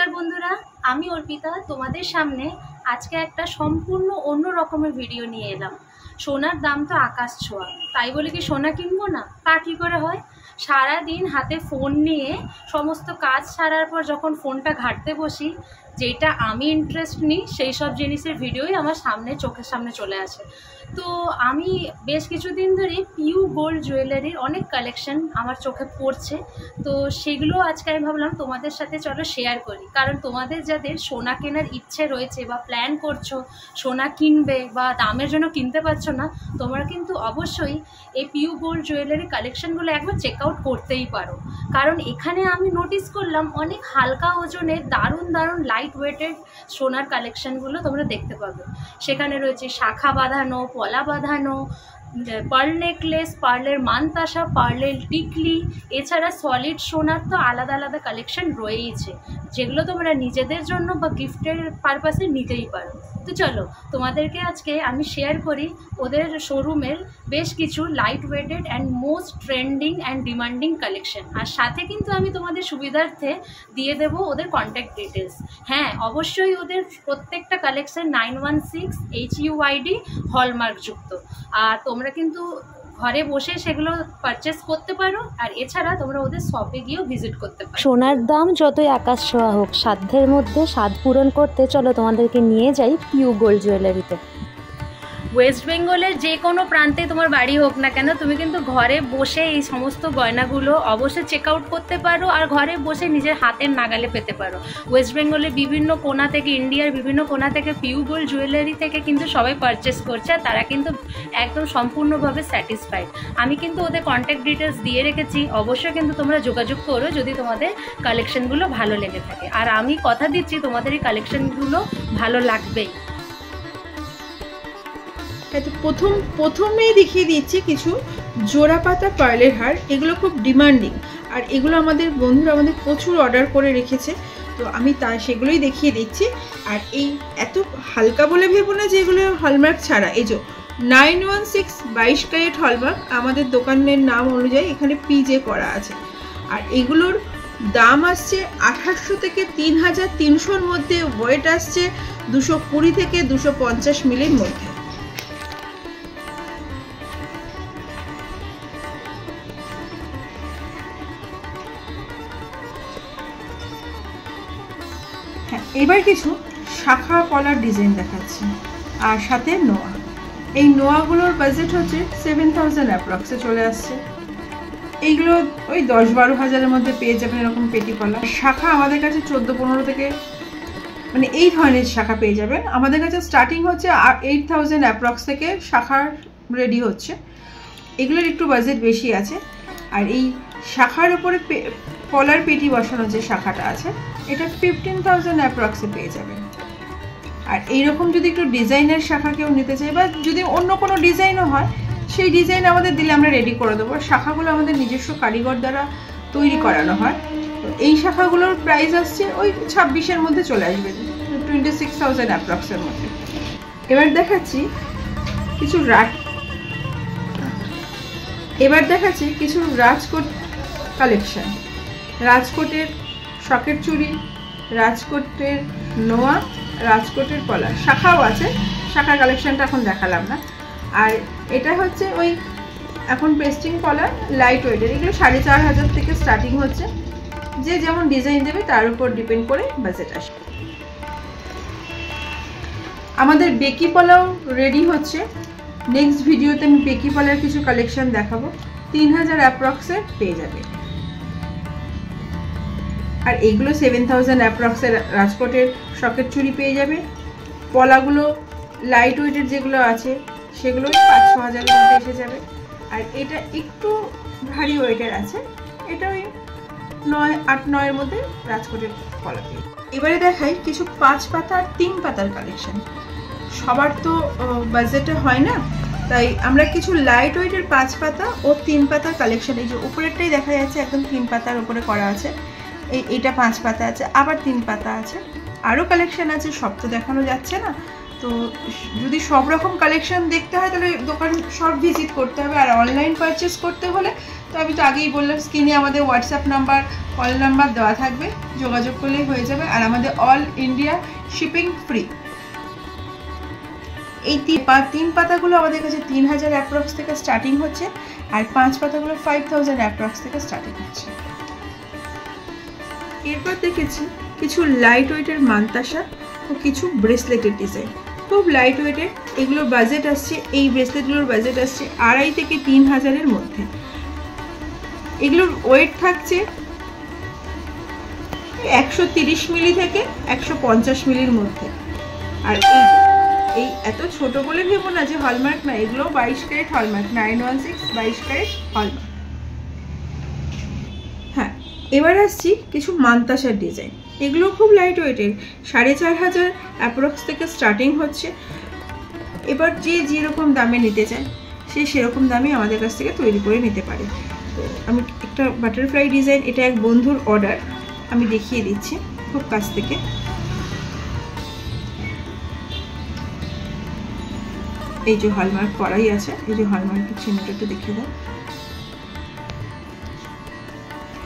নমস্কার বন্ধুরা, আমি অর্পিতা তোমাদের সামনে আজকে একটা সম্পূর্ণ অন্য রকমের ভিডিও নিয়ে এলাম। সোনার দাম তো আকাশ ছোঁয়া, তাই বলে কি সোনা কিনবো না? তা কী করে হয়? সারাদিন হাতে ফোন নিয়ে সমস্ত কাজ সারার পর যখন ফোনটা ঘাঁটতে বসি, যেটা আমি ইন্টারেস্ট নিই সেই সব জিনিসের ভিডিওই আমার চোখের সামনে চলে আসে। তো আমি বেশ কিছুদিন ধরেই পিউ গোল্ড জুয়েলারির অনেক কালেকশন আমার চোখে পড়ছে। তো সেগুলো আজকে আমি ভাবলাম তোমাদের সাথে চলো শেয়ার করি, কারণ তোমাদের যাদের সোনা কেনার ইচ্ছে রয়েছে বা প্ল্যান করছো সোনা কিনবে বা দামের জন্য কিনতে পারছো না, তোমরা কিন্তু অবশ্যই এই পিউ গোল্ড জুয়েলারি কালেকশনগুলো একবার চেক আউট করতেই পারো। কারণ এখানে আমি নোটিস করলাম অনেক হালকা ওজনের দারুণ দারুণ লাইট ওয়েটেড সোনার কালেকশনগুলো তোমরা দেখতে পাবে। সেখানে রয়েছে শাখা বাঁধানো, পলা বাঁধানো, পার্ল নেকলেস, পার্লের মানতাসা, পার্লের টিকলি, এছাড়া সলিড সোনার তো আলাদা আলাদা কালেকশন রয়েইছে, যেগুলো তোমরা নিজেদের জন্য বা গিফটের পারপাসে নিতেই পারো। তো চলো তোমাদেরকে আজকে আমি শেয়ার করি ওদের শোরুমের বেশ কিছু light weighted and most trending and demanding collection, আর সাথে কিন্তু আমি তোমাদের সুবিধার্থে দিয়ে দেবো ওদের কন্ট্যাক্ট ডিটেলস। হ্যাঁ, অবশ্যই ওদের প্রত্যেকটা কালেকশন 916 HUID হলমার্কযুক্ত, আর তোমরা কিন্তু ঘরে বসে সেগুলো পারচেস করতে পারো, আর এছাড়া তোমরা ওদের শপে গিয়েও ভিজিট করতে পারো। সোনার দাম যতই আকাশ ছোঁয়া হোক, সাধ্যের মধ্যে স্বাদ পূরণ করতে চলো তোমাদেরকে নিয়ে যাই পিউ গোল্ড জুয়েলারিতে। ওয়েস্ট বেঙ্গলের যে কোনো প্রান্তে তোমার বাড়ি হোক না কেন, তুমি কিন্তু ঘরে বসে এই সমস্ত গয়নাগুলো অবশ্যই চেক আউট করতে পারো, আর ঘরে বসে নিজের হাতের নাগালে পেতে পারো। ওয়েস্ট বেঙ্গলের বিভিন্ন কোণা থেকে, ইন্ডিয়ার বিভিন্ন কোণা থেকে পিউ গোল্ড জুয়েলারি থেকে কিন্তু সবাই পারচেস করছে, আর তারা কিন্তু একদম সম্পূর্ণভাবে স্যাটিসফাইড। আমি কিন্তু ওদের কন্ট্যাক্ট ডিটেলস দিয়ে রেখেছি, অবশ্যই কিন্তু তোমরা যোগাযোগ করো যদি তোমাদের কালেকশনগুলো ভালো লেগে থাকে, আর আমি কথা দিচ্ছি তোমাদের এই কালেকশনগুলো ভালো লাগবেই। প্রথমেই দেখিয়ে দিচ্ছি কিছু জোড়া পাতা পার্লের হার। এগুলো খুব ডিমান্ডিং, আর এগুলো আমাদের বন্ধুরা আমাদের প্রচুর অর্ডার করে রেখেছে, তো আমি সেগুলোই দেখিয়ে দিচ্ছি। আর এই এত হালকা বলে ভেবো না যে এগুলো হলমার্ক ছাড়া। এই যে 916 22 ক্যারেট হলমার্ক, আমাদের দোকানের নাম অনুযায়ী এখানে পিজে করা আছে, আর এগুলোর দাম আসছে 2800 থেকে 3300-র মধ্যে। ওয়েট আসছে 220 থেকে 250 মিলির মধ্যে। এবার কিছু শাখা পলার ডিজাইন দেখাচ্ছি, আর সাথে নোয়া। এই নোয়াগুলোর বাজেট হচ্ছে 7000 অ্যাপ্রক্সে চলে আসছে। এইগুলো ওই 10-12 হাজারের মধ্যে পেয়ে যাবেন এরকম পেটি পলা। শাখা আমাদের কাছে 14-15 থেকে, মানে এই ধরনের শাখা পেয়ে যাবেন। আমাদের কাছে স্টার্টিং হচ্ছে 8000 অ্যাপ্রক্স থেকে শাখা রেডি হচ্ছে। এগুলোর একটু বাজেট বেশি আছে। আর এই শাখার উপরে পলার পেটি বসানো যে শাখাটা আছে, এটা 15000 অ্যাপ্রক্সে পেয়ে যাবেন। আর এইরকম যদি একটু ডিজাইনের শাখা কেউ নিতে চাই, বা যদি অন্য কোনো ডিজাইনও হয়, সেই ডিজাইন আমাদের দিলে আমরা রেডি করে দেবো। শাখাগুলো আমাদের নিজস্ব কারিগর দ্বারা তৈরি করানো হয়। তো এই শাখাগুলোর প্রাইস আসছে ওই 26-এর মধ্যে চলে আসবে, 26000 অ্যাপ্রক্সের মধ্যে। এবার দেখাচ্ছি কিছু রাজকোট কালেকশন। রাজকোটের শকের চুড়ি, রাজকোটের নোয়া, রাজকোটের পলা, শাখাও আছে। শাখার কালেকশনটা এখন দেখালাম না। আর এটা হচ্ছে ওই এখন পেস্টিং পলা লাইট ওয়েটের। এগুলো 4500 থেকে স্টার্টিং হচ্ছে। যে যেমন ডিজাইন দেবে তার উপর ডিপেন্ড করে বাজেট আসে। আমাদের বেকি পলাও রেডি হচ্ছে। নেক্সট ভিডিওতে আমি বেকি পলার কিছু কালেকশন দেখাবো। 3000 অ্যাপ্রক্সে পেয়ে যাবে। আর এইগুলো 7000 অ্যাপ্রক্সের রাজকোটের শকের চুড়ি পেয়ে যাবে। পলাগুলো লাইট ওয়েটের যেগুলো আছে সেগুলো 5-6 হাজারের মধ্যে এসে যাবে। আর এটা একটু ভারী ওয়েটের আছে, এটা ওই 8-9-এর মধ্যে রাজকোটের পলা পেয়ে। এবারে দেখাই কিছু 5 পাতা আর 3 পাতার কালেকশন। সবার তো বাজেটে হয় না, তাই আমরা কিছু লাইট ওয়েটের 5 পাতা ও 3 পাতার কালেকশন। এই যে উপরেরটাই দেখা যাচ্ছে একদম 3 পাতার উপরে করা আছে। এইটা 5 পাতা আছে, আবার 3 পাতা আছে, আরও কালেকশন আছে, সব তো দেখানো যাচ্ছে না। তো যদি সব রকম কালেকশন দেখতে হয় তাহলে দোকান সব ভিজিট করতে হবে, আর অনলাইন পারচেস করতে হলে তো আমি তো আগেই বললাম স্ক্রিনে আমাদের হোয়াটসঅ্যাপ নাম্বার, কল নাম্বার দেওয়া থাকবে, যোগাযোগ করলেই হয়ে যাবে। আর আমাদের অল ইন্ডিয়া শিপিং ফ্রি। এই 3 পাতাগুলো আমাদের কাছে 3000 অ্যাপ্রক্স থেকে স্টার্টিং হচ্ছে, আর 5 পাতাগুলো 5000 অ্যাপ্রক্স থেকে স্টার্টিং হচ্ছে। এরপর দেখেছি কিছু লাইট ওয়েটের মান্তাসা ও কিছু ব্রেসলেটের ডিজাইন, খুব লাইট ওয়েটের। এগুলোর বাজেট আসছে, এই ব্রেসলেটগুলোর বাজেট আসছে 2.5 থেকে 3000-এর মধ্যে। এগুলোর ওয়েট থাকছে 130 মিলি থেকে 150 মিলির মধ্যে। আর এই এত ছোট বলে ভেবো না যে হলমার্ক না, এগুলো 22 ক্যারেট হলমার্ক, 916 22 ক্যারেট হলমার্ক। হ্যাঁ, এবার আসছি কিছু মান্তাসার ডিজাইন। এগুলো খুব লাইট ওয়েটের, 4500 অ্যাপ্রক্স থেকে স্টার্টিং হচ্ছে। এবার যে যেরকম দামে নিতে চায় সে সেরকম দামে আমাদের কাছ থেকে তৈরি করে নিতে পারে। তো আমি একটা বাটারফ্লাই ডিজাইন, এটা এক বন্ধুর অর্ডার, আমি দেখিয়ে দিচ্ছি খুব কাছ থেকে। এই যে হলমার্ক করাই আছে, এই যে হলমার্কের চিহ্নটা একটু দেখিয়ে দাও।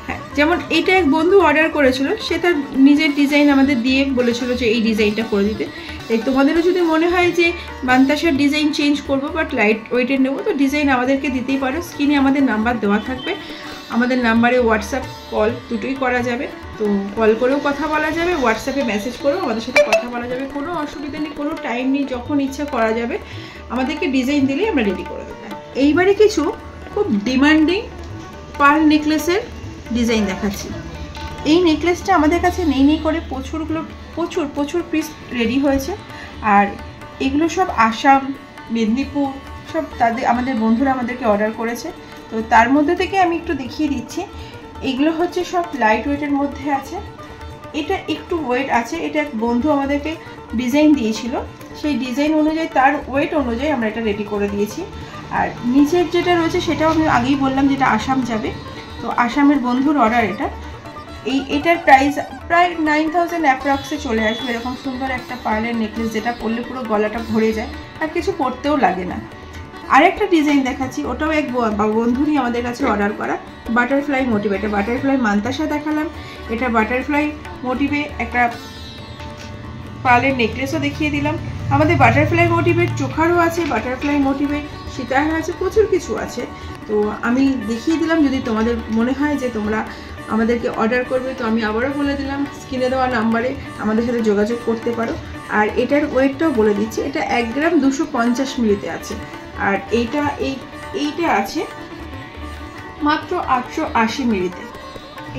হ্যাঁ, যেমন এইটা এক বন্ধু অর্ডার করেছিল, সে তার নিজের ডিজাইন আমাদের দিয়ে বলেছিল যে এই ডিজাইনটা করে দিতে। তাই তোমাদেরও যদি মনে হয় যে মান্তাসার ডিজাইন চেঞ্জ করবো বাট লাইট ওয়েটের নেবো, তো ডিজাইন আমাদেরকে দিতেই পারো। স্ক্রিনে আমাদের নাম্বার দেওয়া থাকবে, আমাদের নাম্বারে হোয়াটসঅ্যাপ কল দুটোই করা যাবে। তো কল করেও কথা বলা যাবে, হোয়াটসঅ্যাপে মেসেজ করেও আমাদের সাথে কথা বলা যাবে, কোনো অসুবিধা নেই, কোনো টাইম নেই, যখন ইচ্ছা করা যাবে। আমাদেরকে ডিজাইন দিলেই আমরা রেডি করে দেবো। এইবারে কিছু খুব ডিমান্ডিং পার্ল নেকলেসের ডিজাইন দেখাচ্ছি। এই নেকলেসটা আমাদের কাছে নেই করে প্রচুর পিস রেডি হয়েছে। আর এগুলো সব আসাম, মেদিনীপুর সব আমাদের বন্ধুরা আমাদেরকে অর্ডার করেছে। তো তার মধ্যে থেকে আমি একটু দেখিয়ে দিচ্ছি। এগুলো হচ্ছে সব লাইট ওয়েটের মধ্যে আছে, এটা একটু ওয়েট আছে। এটা এক বন্ধু আমাদেরকে ডিজাইন দিয়েছিল, সেই ডিজাইন অনুযায়ী তার ওয়েট অনুযায়ী আমরা এটা রেডি করে দিয়েছি। আর নিচের যেটা রয়েছে সেটাও আমি আগেই বললাম যেটা আসাম যাবে। তো আসামের বন্ধুর অর্ডার এটা। এটার প্রাইস প্রায় 9000 অ্যাপ্রক্সে চলে আসবে। এরকম সুন্দর একটা পার্লের নেকলেস, যেটা পরলে পুরো গলাটা ভরে যায় আর কিছু পরতেও লাগে না। আরেকটা ডিজাইন দেখাচ্ছি, ওটাও এক বন্ধুরই আমাদের কাছে অর্ডার করা, বাটারফ্লাই মোটিভ। এটা বাটারফ্লাই মান্তাসা দেখালাম, এটা বাটারফ্লাই মোটিভে একটা পার্লের নেকলেসও দেখিয়ে দিলাম। আমাদের বাটারফ্লাই মোটিভের চোখারও আছে, বাটারফ্লাই মোটিভে সীতাহার আছে, প্রচুর কিছু আছে। তো আমি দেখিয়ে দিলাম, যদি তোমাদের মনে হয় যে তোমরা আমাদেরকে অর্ডার করবে, তো আমি আবারও বলে দিলাম স্ক্রিনে দেওয়া নাম্বারে আমাদের সাথে যোগাযোগ করতে পারো। আর এটার ওয়েটটাও বলে দিচ্ছি, এটা 1 গ্রাম 250 মিলিতে আছে। আর এইটা আছে মাত্র 880 মিলিতে।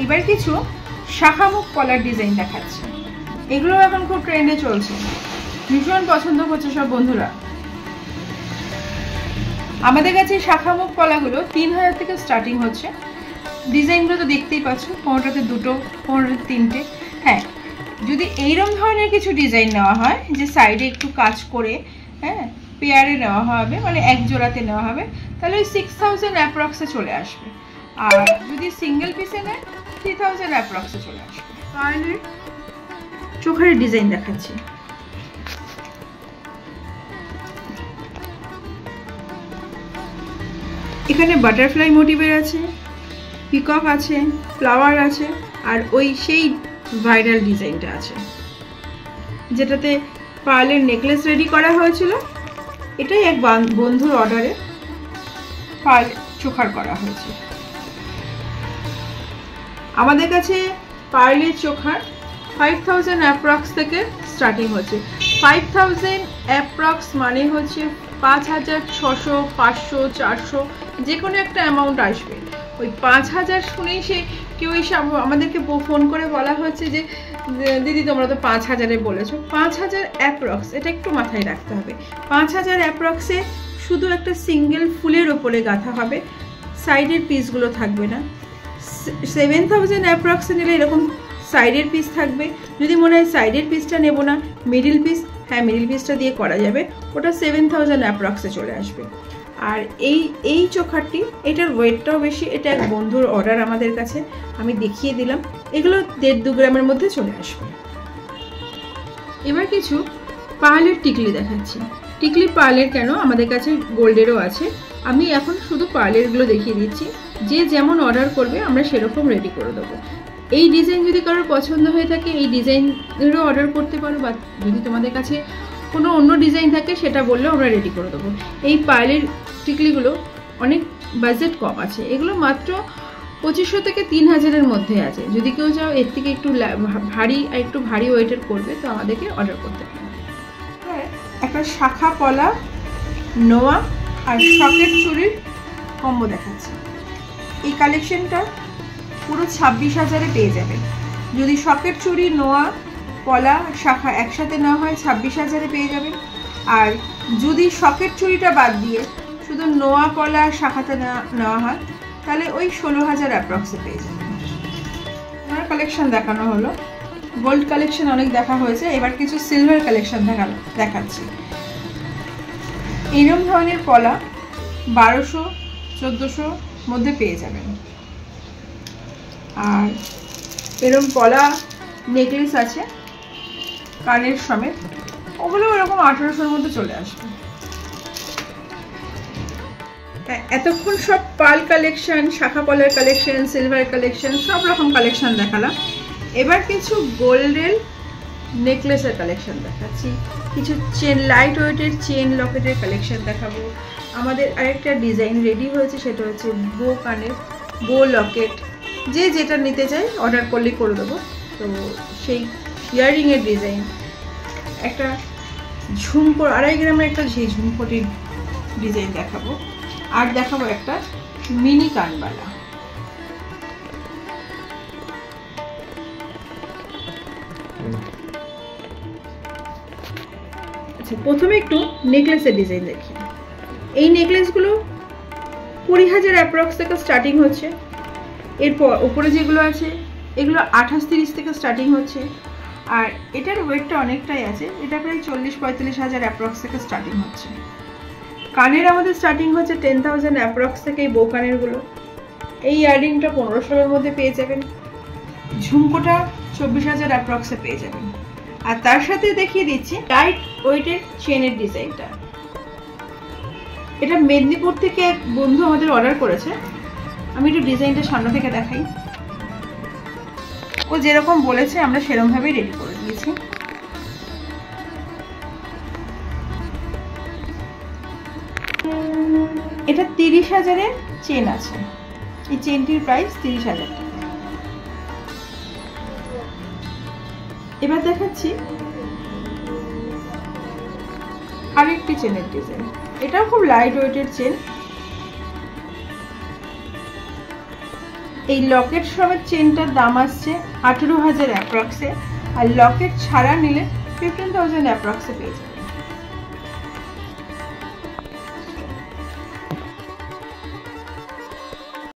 এবার কিছু শাখামুখ পলার ডিজাইন দেখাচ্ছে। এগুলো এখন খুব ট্রেন্ডে চলছে, ভীষণ পছন্দ করছে সব বন্ধুরা। আমাদের কাছে শাখামুখ পলাগুলো 3000 থেকে স্টার্টিং হচ্ছে। ডিজাইনগুলো তো দেখতেই পাচ্ছ, 15টাতে 2টো, 15টাতে 3টে। হ্যাঁ, যদি এইরকম ধরনের কিছু ডিজাইন নেওয়া হয় যে সাইডে একটু কাজ করে, হ্যাঁ পেয়ারে নেওয়া হবে, মানে এক জোড়াতে নেওয়া হবে, তাহলে ওই 6000 অ্যাপ্রক্সে চলে আসবে। আর যদি সিঙ্গেল পিসে নেয় 3000 অ্যাপ্রক্সে চলে আসবে। পার্লের চোখের ডিজাইন দেখাচ্ছি। এখানে বাটারফ্লাই মোটিভের আছে, পিকক আছে, ফ্লাওয়ার আছে, আর ওই সেই ভাইরাল ডিজাইনটা আছে যেটাতে পার্লের নেকলেস রেডি করা হয়েছিল। এটাই এক বন্ধুর অর্ডারে পার্ল চোখার করা হয়েছে। আমাদের কাছে পার্লের চোখার 5000 অ্যাপ্রক্স থেকে স্টার্টিং হচ্ছে। 5000 অ্যাপ্রক্স মানে হচ্ছে 5600, 500, 400 যে কোনো একটা অ্যামাউন্ট আসবে। ওই 5000 শুনেই কেউ এসে আমাদেরকে ফোন করে বলা হচ্ছে যে দিদি তোমরা তো 5000-এ বলেছো। 5000 অ্যাপ্রক্স, এটা একটু মাথায় রাখতে হবে। 5000 অ্যাপ্রক্সে শুধু একটা সিঙ্গেল ফুলের ওপরে গাঁথা হবে, সাইডের পিসগুলো থাকবে না। 7000 অ্যাপ্রক্সে নিলে এরকম সাইডের পিস থাকবে। যদি মনে হয় সাইডের পিসটা নেব না, মিডিল পিস, হ্যাঁ মিডিল পিসটা দিয়ে করা যাবে, ওটা 7000 অ্যাপ্রক্সে চলে আসবে। আর এই চোখারটি, এটার ওয়েটটাও বেশি। এটা এক বন্ধুর অর্ডার আমাদের কাছে, আমি দেখিয়ে দিলাম। এগুলো 1.5-2 গ্রামের মধ্যে চলে আসবে। এবার কিছু পার্লের টিকলি দেখাচ্ছি। টিকলি পার্লের কেন, আমাদের কাছে গোল্ডেরও আছে। আমি এখন শুধু পার্লেরগুলো দেখিয়ে দিচ্ছি। যে যেমন অর্ডার করবে আমরা সেরকম রেডি করে দেবো। এই ডিজাইন যদি কারোর পছন্দ হয়ে থাকে এই ডিজাইনেরও অর্ডার করতে পারো, বা যদি তোমাদের কাছে কোনো অন্য ডিজাইন থাকে সেটা বললেও আমরা রেডি করে দেবো। এই পার্লের টিকলিগুলো অনেক বাজেট কম আছে, এগুলো মাত্র 2500 থেকে 3000-এর মধ্যে আছে। যদি কেউ চাও এর থেকে একটু ভারী ওয়েটের করবে তো আমাদেরকে অর্ডার করতে পারে। একটা শাখা পলা নোয়া আর সকেট চুড়ির কম্বো দেখাচ্ছি। এই কালেকশনটা পুরো 26,000-এ পেয়ে যাবেন। যদি সকেট চুড়ি নোয়া পলা শাখা একসাথে নেওয়া হয় 26,000-এ পেয়ে যাবেন। আর যদি সকেট চুড়িটা বাদ দিয়ে শুধু নোয়া পলা শাখাতে নেওয়া হয় তাহলে ওই 16,000 অ্যাপ্রক্সে পেয়ে যাবেন। আমার কালেকশন দেখানো হলো, গোল্ড কালেকশন অনেক দেখা হয়েছে, এবার কিছু সিলভার কালেকশন দেখাচ্ছি। এরকম ধরনের পলা 1200-1400 মধ্যে পেয়ে যাবেন। আর এরকম পলা নেকলেস আছে কানের সমেত, ওগুলো ওরকম 1800-র মধ্যে চলে আসবে। এতক্ষণ সব পাল কালেকশন, শাখা পলার কালেকশন, সিলভার কালেকশন, সব রকম কালেকশন দেখালাম। এবার কিছু গোল্ডের নেকলেসের কালেকশন দেখাচ্ছি, কিছু চেন লাইট ওয়েটের চেন লকেটের কালেকশন দেখাবো। আমাদের আরেকটা ডিজাইন রেডি হয়েছে, সেটা হচ্ছে বো কানের বো লকেট। যে যেটা নিতে চাই অর্ডার করলেই করে দেবো। তো সেই ইয়াররিংয়ের ডিজাইন, একটা ঝুমকো 2.5 গ্রামের একটা সেই ঝুমকোটির ডিজাইন দেখাবো। আর দেখাবো একটা মিনি কানবালা। আচ্ছা, প্রথমে একটু নেকলেসের ডিজাইন দেখি। এই নেকলেসগুলো 20,000 অ্যাপ্রক্স থেকে স্টার্টিং হচ্ছে। এরপর উপরে যেগুলো আছে এগুলো 28-30 থেকে স্টার্টিং হচ্ছে। আর এটার ওয়েটটা অনেকটাই আছে, এটা প্রায় 40-45,000 অ্যাপ্রক্স থেকে স্টার্টিং হচ্ছে। কানের আমাদের স্টার্টিং হচ্ছে 10,000 অ্যাপ্রক্স থেকে এই বো কানেরগুলো। এই ইয়াররিংটা 1500-এর মধ্যে পেয়ে যাবেন। ঝুমকোটা 24,000 অ্যাপ্রক্সে পেয়ে যাবেন। আর তার সাথে দেখিয়ে দিচ্ছি লাইট ওয়েটের চেনের ডিজাইনটা। এটা মেদিনীপুর থেকে এক বন্ধু আমাদের অর্ডার করেছে। আমি একটু ডিজাইনটা সামনে থেকে দেখাই। ও যেরকম বলেছে আমরা সেরকমভাবেই রেডি করে দিয়েছি। এটা 30,000-এর চেন আছে। এই চেনটির প্রাইস 30,000 টাকা। এবার দেখাচ্ছি আরেকটি চেনের ডিজাইন। এটাও খুব লাইট ওয়েটের চেন। এই লকেট সমেত চেনটার দাম আসছে 18,000 অ্যাপ্রক্সে। আর লকেট ছাড়া নিলে 15,000 অ্যাপ্রক্সে পেয়ে যাবে।